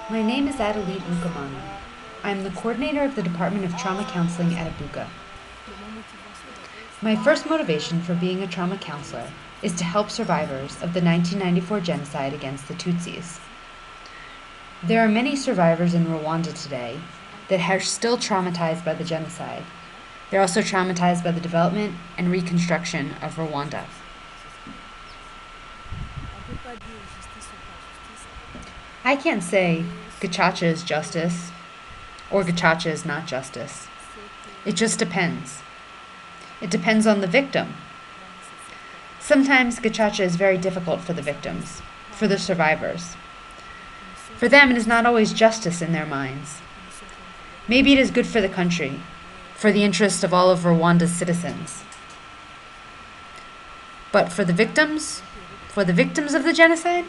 My name is Adelite Mukamana. I am the coordinator of the Department of Trauma Counseling at IBUKA. My first motivation for being a trauma counselor is to help survivors of the 1994 genocide against the Tutsis. There are many survivors in Rwanda today that are still traumatized by the genocide. They're also traumatized by the development and reconstruction of Rwanda. I can't say gacaca is justice or gacaca is not justice. It just depends. It depends on the victim. Sometimes gacaca is very difficult for the victims, for the survivors. For them, it is not always justice in their minds. Maybe it is good for the country, for the interest of all of Rwanda's citizens. But for the victims of the genocide,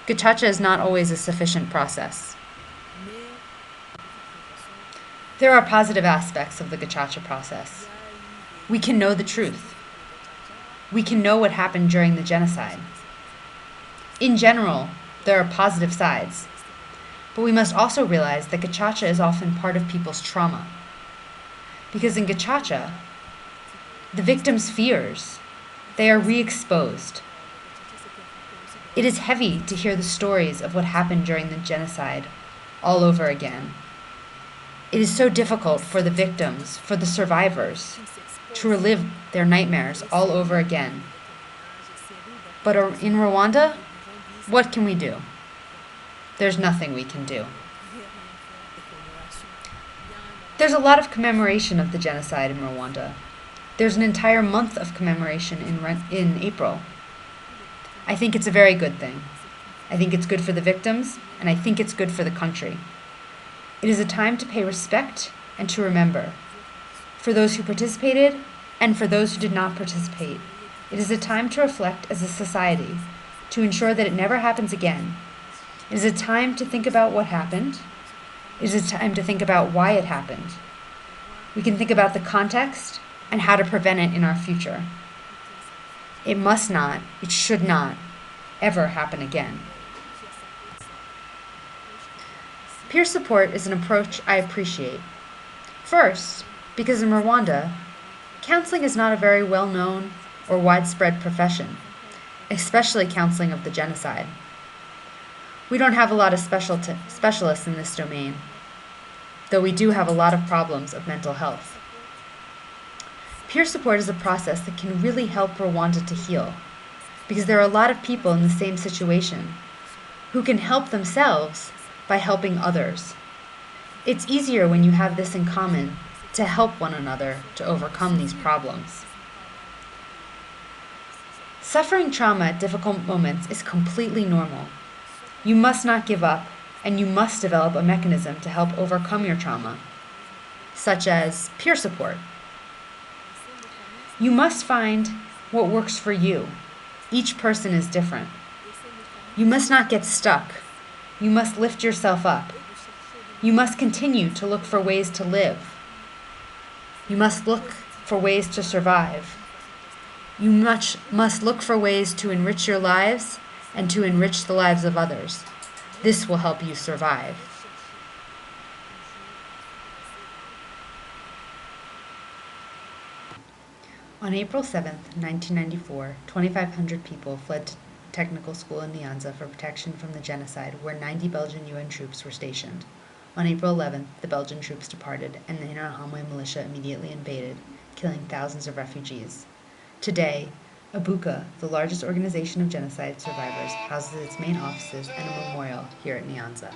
gacaca is not always a sufficient process. There are positive aspects of the gacaca process. We can know the truth. We can know what happened during the genocide. In general, there are positive sides, but we must also realize that gacaca is often part of people's trauma. Because in gacaca, the victim's fears, they are re-exposed. It is heavy to hear the stories of what happened during the genocide all over again. It is so difficult for the victims, for the survivors, to relive their nightmares all over again. But in Rwanda, what can we do? There's nothing we can do. There's a lot of commemoration of the genocide in Rwanda. There's an entire month of commemoration in April. I think it's a very good thing. I think it's good for the victims, and I think it's good for the country. It is a time to pay respect and to remember. For those who participated and for those who did not participate, it is a time to reflect as a society, to ensure that it never happens again. It is a time to think about what happened. It is a time to think about why it happened. We can think about the context and how to prevent it in our future. It must not, it should not, ever happen again. Peer support is an approach I appreciate. First, because in Rwanda, counseling is not a very well-known or widespread profession, especially counseling of the genocide. We don't have a lot of specialists in this domain, though we do have a lot of problems of mental health. Peer support is a process that can really help Rwanda to heal, because there are a lot of people in the same situation who can help themselves by helping others. It's easier when you have this in common to help one another to overcome these problems. Suffering trauma at difficult moments is completely normal. You must not give up, and you must develop a mechanism to help overcome your trauma, such as peer support. You must find what works for you. Each person is different. You must not get stuck. You must lift yourself up. You must continue to look for ways to live. You must look for ways to survive. You must look for ways to enrich your lives and to enrich the lives of others. This will help you survive. On April 7, 1994, 2,500 people fled to technical school in Nyanza for protection from the genocide, where 90 Belgian UN troops were stationed. On April 11th, the Belgian troops departed, and the Interahamwe militia immediately invaded, killing thousands of refugees. Today, IBUKA, the largest organization of genocide survivors, houses its main offices and a memorial here at Nyanza.